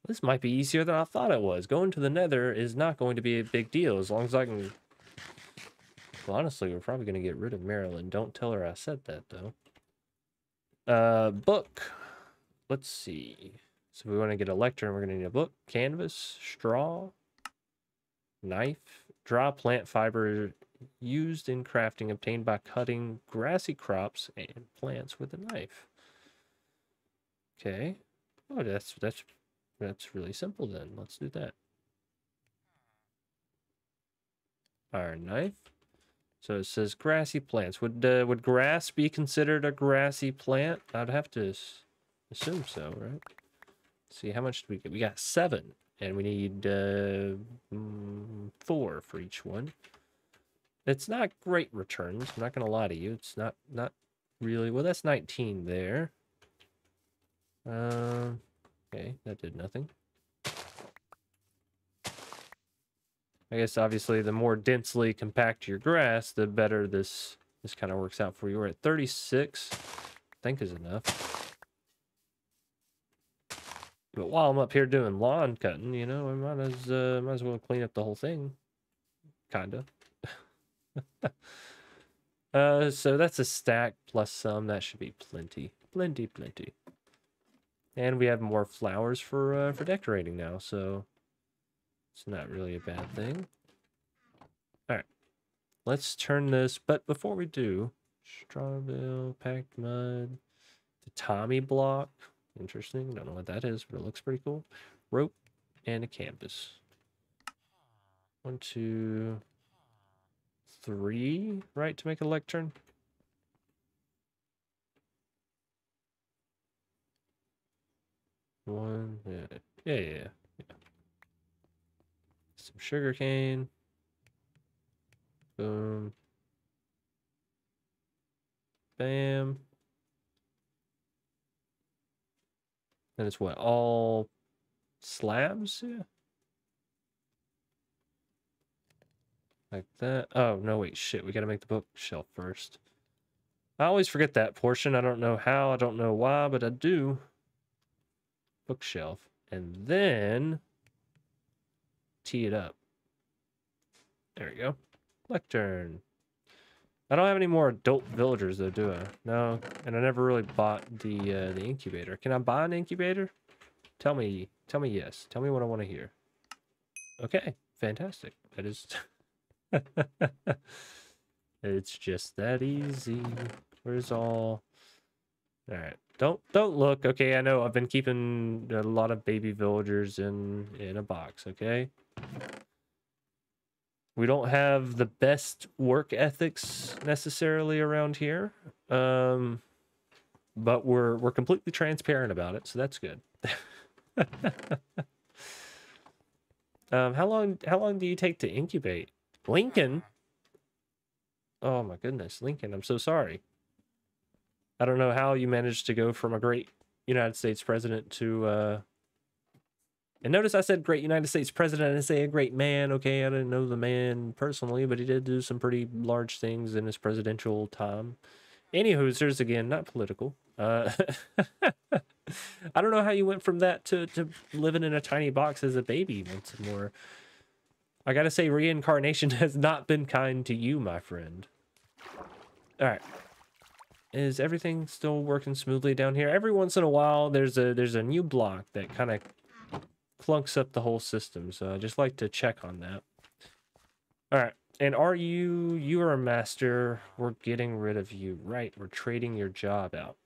This might be easier than I thought it was. Going to the Nether is not going to be a big deal as long as I can Well, honestly, we're probably going to get rid of Marilyn. Don't tell her I said that, though. Book. Let's see. So we want to get a lectern. We're going to need a book, canvas, straw, knife, dry plant fiber used in crafting, obtained by cutting grassy crops and plants with a knife. Okay. Oh, that's really simple then. Let's do that. Iron knife. So it says grassy plants. Would grass be considered a grassy plant? I'd have to assume so, right? Let's see, how much do we get? We got 7, and we need 4 for each one. It's not great returns. I'm not gonna lie to you. It's not really. Well, that's 19 there. Okay, that did nothing. I guess obviously the more densely compact your grass, the better this kind of works out for you. We're at 36, I think is enough. But while I'm up here doing lawn cutting, you know, I might as well clean up the whole thing, kinda. So that's a stack plus some. That should be plenty. And we have more flowers for decorating now, so it's not really a bad thing. All right, let's turn this. But before we do, straw bale, packed mud, the Tommy block. Interesting. Don't know what that is, but it looks pretty cool. Rope and a canvas. 1, 2, 3, right, to make a lectern. One, yeah. Some sugar cane. Boom. Bam. And it's what, all slabs? Yeah. Like that. Oh, no, wait, shit. We gotta make the bookshelf first. I always forget that portion. I don't know how, I don't know why, but I do. Bookshelf. And then tee it up. There we go. Lectern. I don't have any more adult villagers though, do I? No, and I never really bought the incubator. Can I buy an incubator? Tell me yes. Tell me what I want to hear. Okay, fantastic. That is it's just that easy. Where's all right. Don't look. Okay, I know I've been keeping a lot of baby villagers in a box, okay? We don't have the best work ethics necessarily around here. But we're completely transparent about it, so that's good. How long do you take to incubate? Lincoln? Oh my goodness, Lincoln, I'm so sorry. I don't know how you managed to go from a great United States president to and notice I said great United States president and say a great man. Okay, I didn't know the man personally, but he did do some pretty large things in his presidential time. Anywho's, again, not political. I don't know how you went from that to living in a tiny box as a baby once more. I gotta say, reincarnation has not been kind to you, my friend. All right. Is everything still working smoothly down here? Every once in a while, there's a new block that kind of clunks up the whole system, so I just like to check on that. All right, and you are a master. We're getting rid of you, right? We're trading your job out.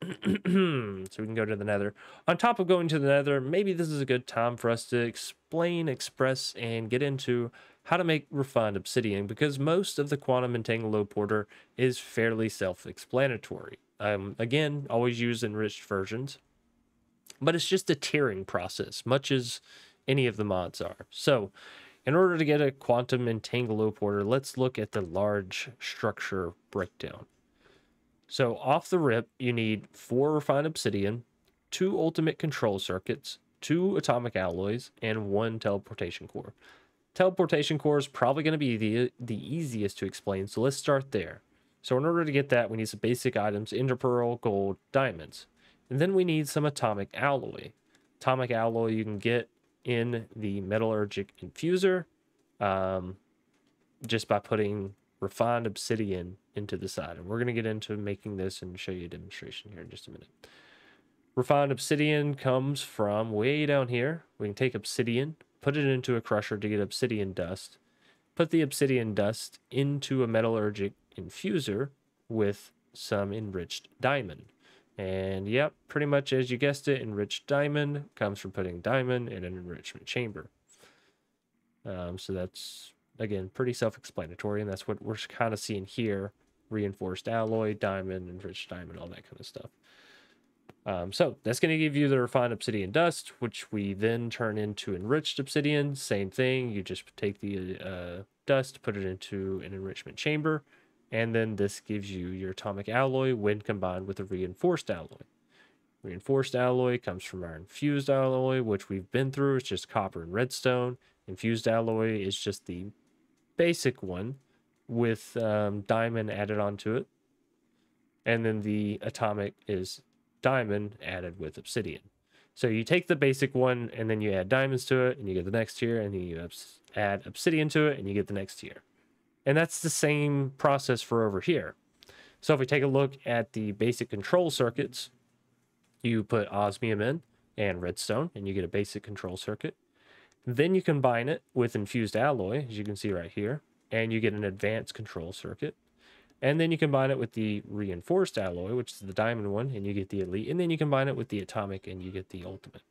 So we can go to the Nether. On top of going to the Nether, maybe this is a good time for us to explain, express, and get into how to make refined obsidian, because most of the quantum entangloporter is fairly self-explanatory. Again, always use enriched versions, but it's just a tiering process, much as any of the mods are. So in order to get a quantum entangloporter, let's look at the large structure breakdown. So off the rip, you need 4 refined obsidian, 2 ultimate control circuits, 2 atomic alloys, and 1 teleportation core. Teleportation core is probably going to be the easiest to explain, so let's start there. So in order to get that, we need some basic items: ender pearl, gold, diamonds. And then we need some atomic alloy. Atomic alloy you can get in the metallurgic infuser, just by putting refined obsidian into the side. And we're going to get into making this and show you a demonstration here in just a minute. Refined obsidian comes from way down here. We can take obsidian, put it into a crusher to get obsidian dust, put the obsidian dust into a metallurgic infuser with some enriched diamond. And yep, pretty much as you guessed it, enriched diamond comes from putting diamond in an enrichment chamber. So that's, again, pretty self-explanatory, and that's what we're kind of seeing here. Reinforced alloy, diamond, enriched diamond, all that kind of stuff. So that's going to give you the refined obsidian dust, which we then turn into enriched obsidian. Same thing. You just take the dust, put it into an enrichment chamber, and then this gives you your atomic alloy when combined with a reinforced alloy. Reinforced alloy comes from our infused alloy, which we've been through. It's just copper and redstone. Infused alloy is just the basic one with diamond added onto it. And then the atomic is diamond added with obsidian. So you take the basic one and then you add diamonds to it and you get the next tier, and then you add obsidian to it and you get the next tier. And that's the same process for over here. So if we take a look at the basic control circuits, you put osmium in and redstone and you get a basic control circuit. Then you combine it with infused alloy, as you can see right here, and you get an advanced control circuit. And then you combine it with the reinforced alloy, which is the diamond one, and you get the elite. And then you combine it with the atomic and you get the ultimate.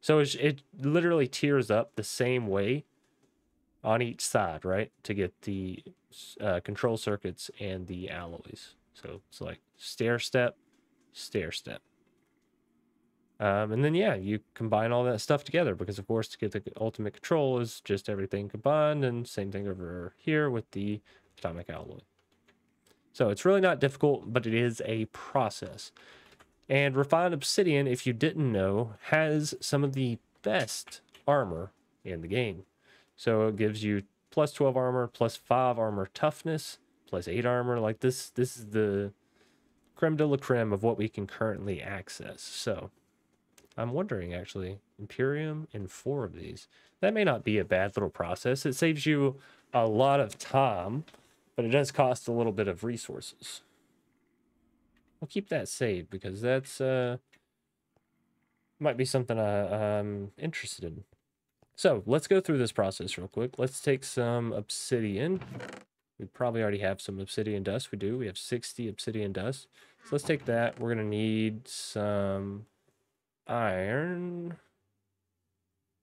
So it literally tiers up the same way on each side, right? To get the control circuits and the alloys. So it's like stair step, stair step. And then, yeah, you combine all that stuff together because, of course, to get the ultimate control is just everything combined, and same thing over here with the atomic alloy. So it's really not difficult, but it is a process. And refined obsidian, if you didn't know, has some of the best armor in the game. So it gives you plus 12 armor, plus 5 armor toughness, plus 8 armor. Like this is the creme de la creme of what we can currently access. So I'm wondering, actually, Imperium in 4 of these. That may not be a bad little process. It saves you a lot of time, but it does cost a little bit of resources. I'll keep that saved because that's might be something I'm interested in. So let's go through this process real quick. Let's take some obsidian. We probably already have some obsidian dust. We do. We have 60 obsidian dust. So let's take that. We're going to need some iron.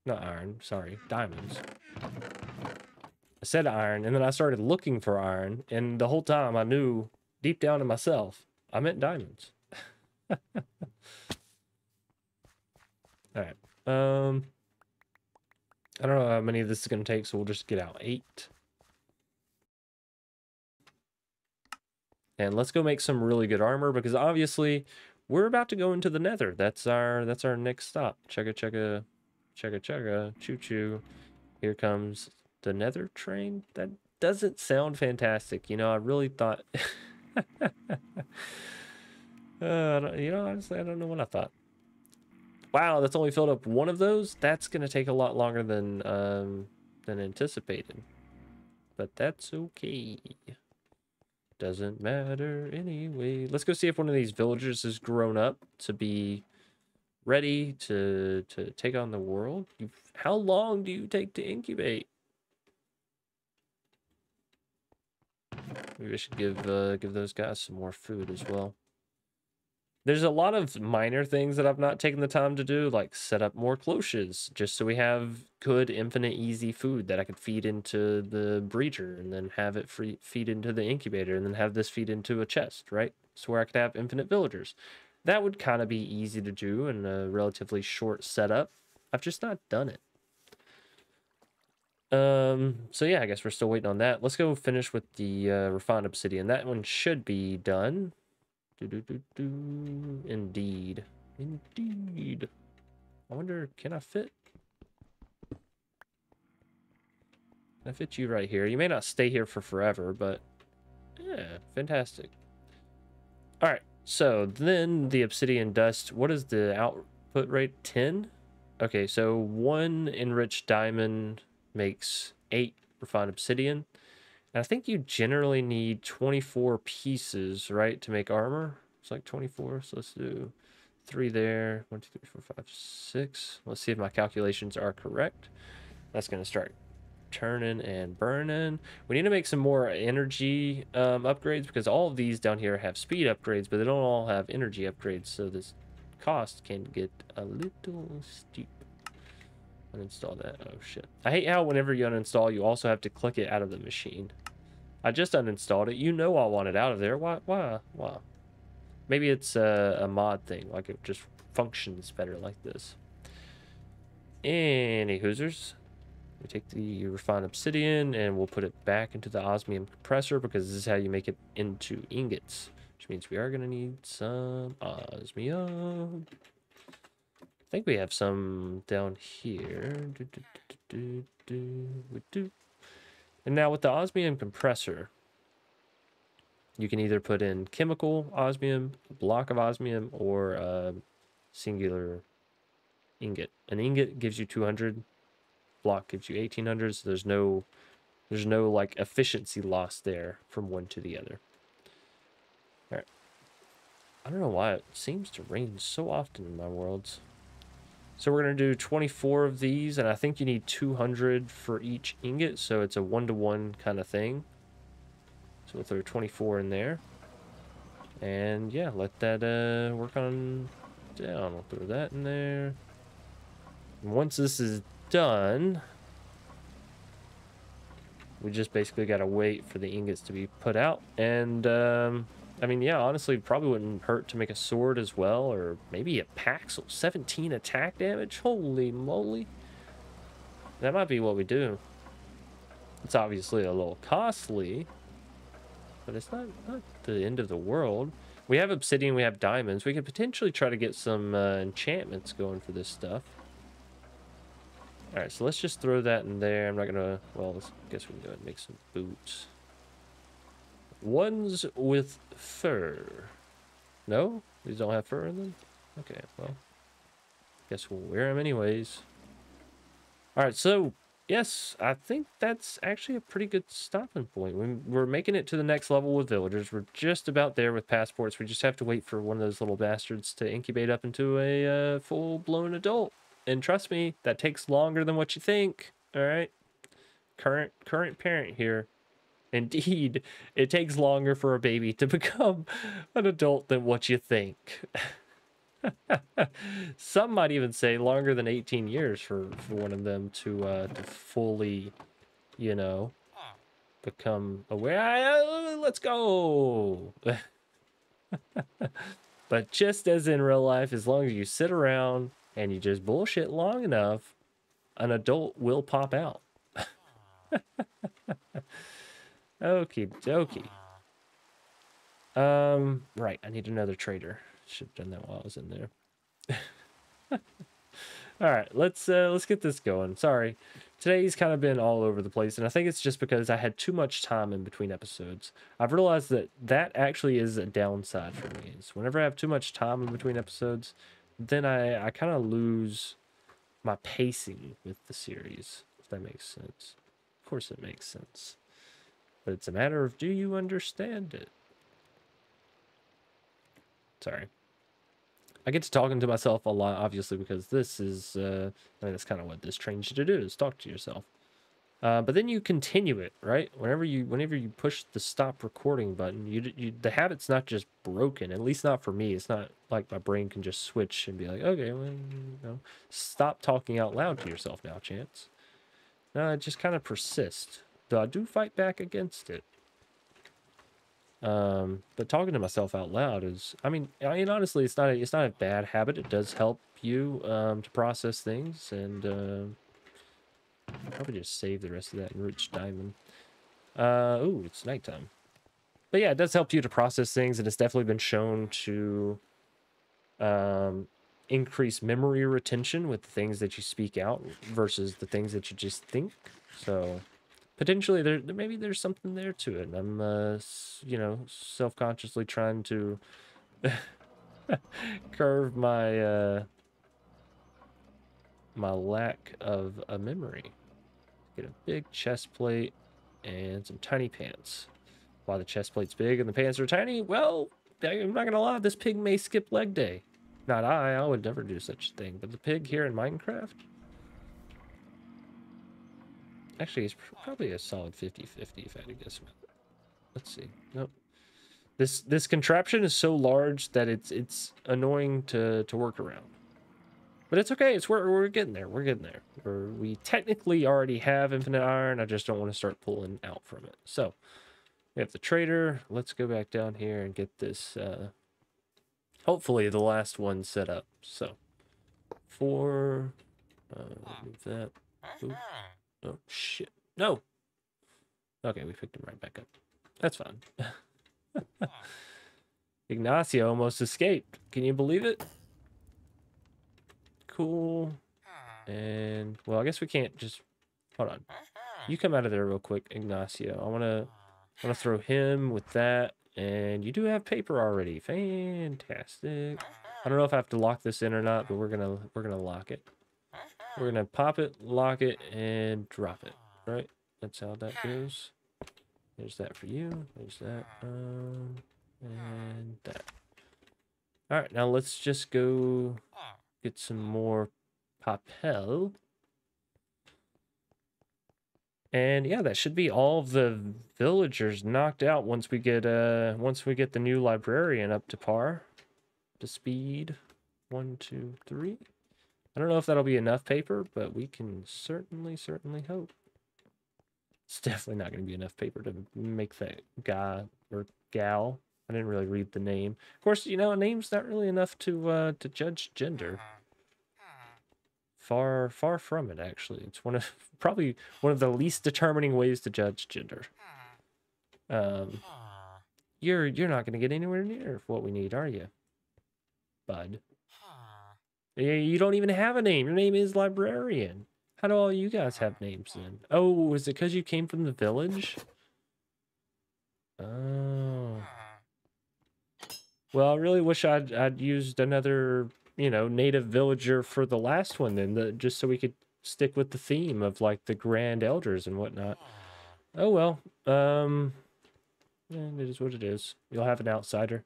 Not iron, sorry, diamonds. I said iron, and then I started looking for iron, and the whole time I knew deep down in myself I meant diamonds. All right. I don't know how many of this is going to take, so we'll just get out 8. And let's go make some really good armor, because obviously we're about to go into the nether. That's our next stop. Chugga chugga, chugga chugga, choo choo. Here comes the nether train. That doesn't sound fantastic. You know, I really thought... you know, honestly, I don't know what I thought. Wow, that's only filled up one of those? That's going to take a lot longer than anticipated. But that's okay. Doesn't matter anyway. Let's go see if one of these villagers has grown up to be ready to take on the world. How long do you take to incubate? Maybe I should give those guys some more food as well. There's a lot of minor things that I've not taken the time to do, like set up more cloches, just so we have good, infinite, easy food that I could feed into the breeder, and then have it feed into the incubator, and then have this feed into a chest, right? So where I could have infinite villagers. That would kind of be easy to do in a relatively short setup. I've just not done it. So yeah, I guess we're still waiting on that. Let's go finish with the refined obsidian. That one should be done. Indeed. Indeed. I wonder, can I fit? Can I fit you right here? You may not stay here for forever, but yeah, fantastic. All right, so then the obsidian dust, what is the output rate? 10? Okay, so 1 enriched diamond makes 8 refined obsidian. I think you generally need 24 pieces, right, to make armor. It's like 24, so let's do 3 there. 1, 2, 3, 4, 5, 6. Let's see if my calculations are correct. That's going to start turning and burning. We need to make some more energy upgrades, because all of these down here have speed upgrades, but they don't all have energy upgrades, so this cost can get a little steep. Uninstall that. Oh shit. I hate how whenever you uninstall, you also have to click it out of the machine. I just uninstalled it. You know I want it out of there. Why? Maybe it's a mod thing. Like it just functions better like this. Any hoosers. We take the refined obsidian and we'll put it back into the osmium compressor, because this is how you make it into ingots. Which means we are going to need some osmium. I think we have some down here. We do. And now with the osmium compressor, you can either put in chemical osmium, a block of osmium, or a singular ingot. An ingot gives you 200, block gives you 1800, so there's no like efficiency loss there from one to the other. All right. I don't know why it seems to rain so often in my worlds. So we're going to do 24 of these, and I think you need 200 for each ingot, so it's a 1-to-1 kind of thing. So we'll throw 24 in there. And yeah, let that work on down. We'll throw that in there. And once this is done, we just basically got to wait for the ingots to be put out. And I mean, yeah, honestly, probably wouldn't hurt to make a sword as well, or maybe a Paxel. 17 attack damage? Holy moly. That might be what we do. It's obviously a little costly, but it's not the end of the world. We have obsidian, we have diamonds. We could potentially try to get some enchantments going for this stuff. All right, so let's just throw that in there. I'm not gonna, well, I guess we can go ahead and make some boots. Ones with fur. No? These don't have fur in them? Okay, well, guess we'll wear them anyways. All right, so yes, I think that's actually a pretty good stopping point. We're making it to the next level with villagers. We're just about there with passports. We just have to wait for one of those little bastards to incubate up into a full-blown adult. And trust me, that takes longer than what you think. All right, current parent here. Indeed, it takes longer for a baby to become an adult than what you think. Some might even say longer than 18 years for one of them to fully, you know, become aware. Let's go. But just as in real life, as long as you sit around and you just bullshit long enough, an adult will pop out. Okie dokie. Right, I need another trader. Should have done that while I was in there. All right, let's get this going. Sorry, today's kind of been all over the place, and I think it's just because I had too much time in between episodes. I've realized that actually is a downside for me. Is whenever I have too much time in between episodes, then I kind of lose my pacing with the series, if that makes sense. Of course it makes sense. But it's a matter of, do you understand it? Sorry. I get to talking to myself a lot, obviously, because this is, I mean, that's kind of what this trains you to do, is talk to yourself. But then you continue it, right? Whenever you push the stop recording button, the habit's not just broken, at least not for me. It's not like my brain can just switch and be like, okay, well, you know, stop talking out loud to yourself now, Chance. No, it just kind of persists. Though I do fight back against it. But talking to myself out loud is, I mean honestly, it's not a bad habit. It does help you to process things, and probably just save the rest of that enriched diamond. Ooh, it's nighttime. But yeah, it does help you to process things, and it's definitely been shown to increase memory retention with the things that you speak out versus the things that you just think. So potentially maybe there's something there to it. I'm you know, self-consciously trying to curve my my lack of a memory. Get a big chest plate. and some tiny pants. Why the chest plate's big and the pants are tiny? Well, I'm not gonna lie, this pig may skip leg day. Not I would never do such a thing, but the pig here in Minecraft, actually, it's probably a solid 50-50 if I had to guess. Let's see. Nope. This contraption is so large that it's annoying to work around. But it's okay. We're getting there. We're getting there. We technically already have infinite iron. I just don't want to start pulling out from it. So we have the trader. Let's go back down here and get this. Hopefully the last one set up. So 4. Move that. Ooh. Oh shit. No. Okay, we picked him right back up. That's fine. Ignacio almost escaped. Can you believe it? Cool. And well, I guess we can't just hold on. You come out of there real quick, Ignacio. I wanna throw him with that. And you do have paper already. Fantastic. I don't know if I have to lock this in or not, but we're gonna lock it. We're gonna pop it, lock it, and drop it. Right? That's how that goes. There's that for you. There's that. And that. All right, now let's just go get some more papel. And yeah, that should be all of the villagers knocked out once we get the new librarian up to par, to speed. 1, 2, 3. I don't know if that'll be enough paper, but we can certainly hope. It's definitely not going to be enough paper to make that guy or gal. I didn't really read the name. Of course, you know, a name's not really enough to judge gender. Far from it, actually. It's probably one of the least determining ways to judge gender. You're not going to get anywhere near what we need, are you, bud? You don't even have a name. Your name is librarian. How do all you guys have names then? Oh, is it because you came from the village? Oh. Well, I really wish I'd used another, you know, native villager for the last one then, just so we could stick with the theme of like the grand elders and whatnot. Oh well. It is what it is. You'll have an outsider.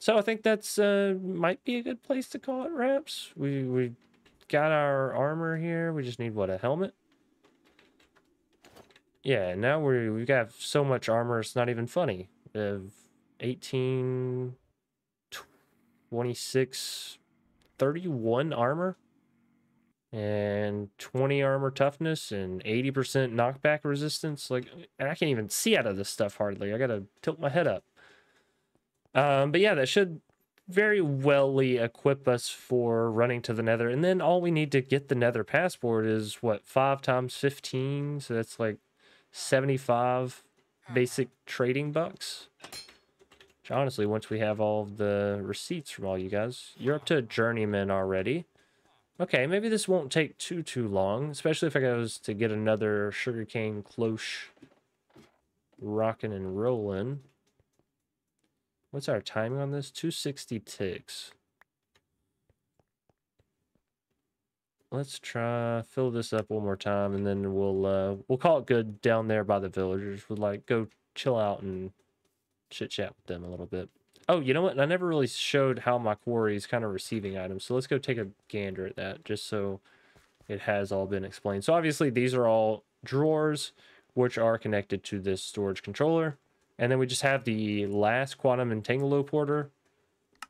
So I think that's might be a good place to call it wraps. We got our armor here. We just need what, a helmet? Yeah, now we've got so much armor it's not even funny. We have 18, 26, 31 armor and 20 armor toughness and 80% knockback resistance. Like, and I can't even see out of this stuff hardly. I gotta tilt my head up. But yeah, that should very wellly equip us for running to the Nether. And then all we need to get the Nether passport is what, 5 times 15? So that's like 75 basic trading bucks. Which honestly, once we have all the receipts from all you guys, you're up to a journeyman already. Okay, maybe this won't take too long, especially if I goes to get another sugarcane cloche rocking and rolling. What's our timing on this? 260 ticks. Let's try fill this up one more time, and then we'll call it good down there by the villagers. We'll like go chill out and chit chat with them a little bit. Oh, you know what? I never really showed how my quarry is kind of receiving items, so let's go take a gander at that just so it has all been explained. So obviously these are all drawers which are connected to this storage controller. And then we just have the last quantum entangloporter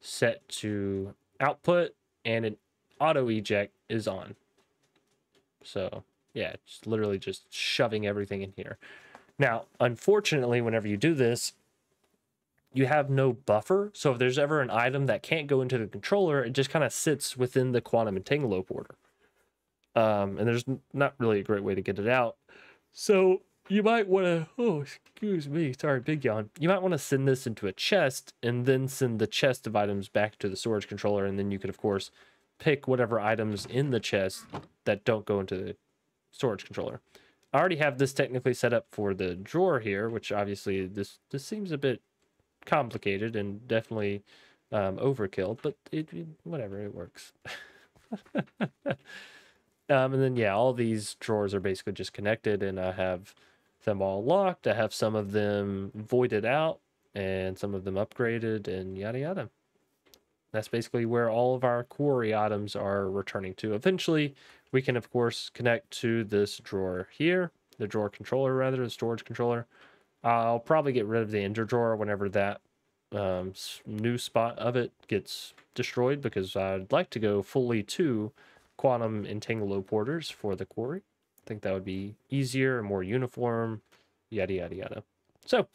set to output, and an auto eject is on. So yeah, it's literally just shoving everything in here. Now, unfortunately, whenever you do this, you have no buffer. So if there's ever an item that can't go into the controller, it just kind of sits within the quantum entangloporter. And there's not really a great way to get it out. So you might want to, oh, excuse me, sorry, big yawn. You might want to send this into a chest and then send the chest of items back to the storage controller. And then you could, of course, pick whatever items in the chest that don't go into the storage controller. I already have this technically set up for the drawer here, which obviously this seems a bit complicated and definitely overkill, but whatever, it works. And then, yeah, all these drawers are basically just connected, and I have them all locked. I have some of them voided out and some of them upgraded and yada yada. That's basically where all of our quarry items are returning to. Eventually, we can, of course, connect to this drawer here, the drawer controller, rather, the storage controller. I'll probably get rid of the ender drawer whenever that new spot of it gets destroyed, because I'd like to go fully to quantum entanglo porters for the quarry. I think that would be easier and more uniform, yada yada yada. So,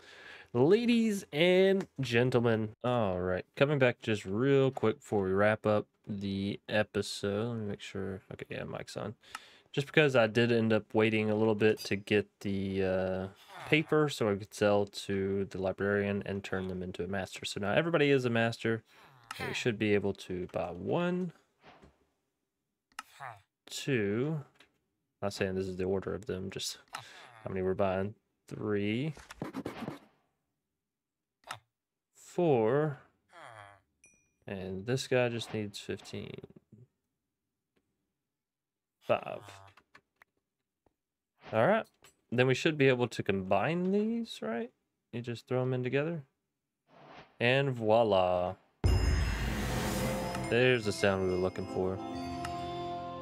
ladies and gentlemen, all right, coming back just real quick before we wrap up the episode. Let me make sure. Okay, yeah, mic's on. Just because I did end up waiting a little bit to get the paper so I could sell to the librarian and turn them into a master. So now everybody is a master, and we should be able to buy 1, 2, not saying this is the order of them, just how many we're buying, 3, 4, and this guy just needs 15, 5. All right, then we should be able to combine these, right? You just throw them in together. And voila. There's the sound we were looking for.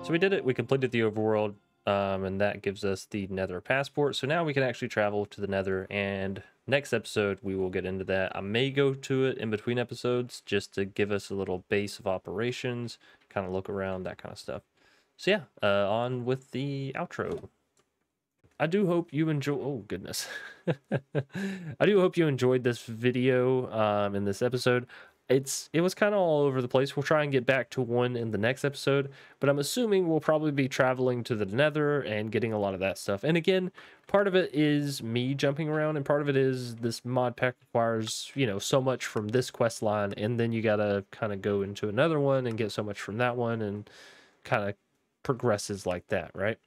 So we did it. We completed the overworld, and that gives us the Nether passport. So now we can actually travel to the Nether, and next episode we will get into that. I may go to it in between episodes just to give us a little base of operations, kind of look around, that kind of stuff. So yeah, on with the outro. I do hope you enjoy. Oh goodness. I do hope you enjoyed this video in this episode. It was kind of all over the place. We'll try and get back to one in the next episode, but I'm assuming we'll probably be traveling to the Nether and getting a lot of that stuff. And again, part of it is me jumping around, and part of it is this mod pack requires, you know, so much from this quest line, and then you gotta kind of go into another one and get so much from that one, and kind of progresses like that, right?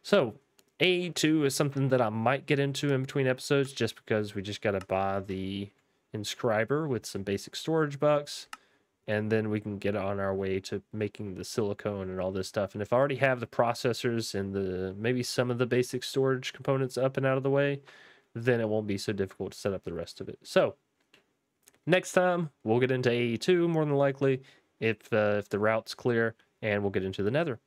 So A2 is something that I might get into in between episodes, just because we just got to buy the inscriber with some basic storage bucks, and then we can get on our way to making the silicone and all this stuff. And if I already have the processors and the maybe some of the basic storage components up and out of the way, then it won't be so difficult to set up the rest of it. So next time we'll get into AE2 more than likely, if the route's clear, and we'll get into the Nether.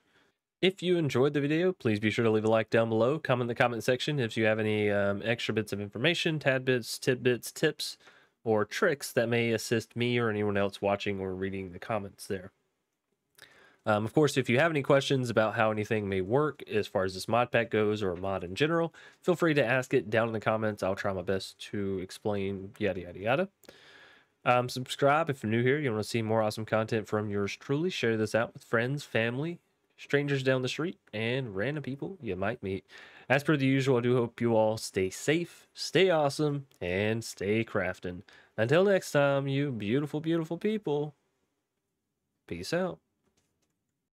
If you enjoyed the video, please be sure to leave a like down below. Comment in the comment section if you have any extra bits of information, tidbits, tidbits, tips, or tricks that may assist me or anyone else watching or reading the comments there. Of course, if you have any questions about how anything may work as far as this mod pack goes, or a mod in general, feel free to ask it down in the comments. I'll try my best to explain yada yada yada. Subscribe if you're new here. You want to see more awesome content from yours truly. Share this out with friends, family, strangers down the street, and random people you might meet. As per the usual, I do hope you all stay safe, stay awesome, and stay crafting. Until next time, you beautiful, beautiful people. Peace out.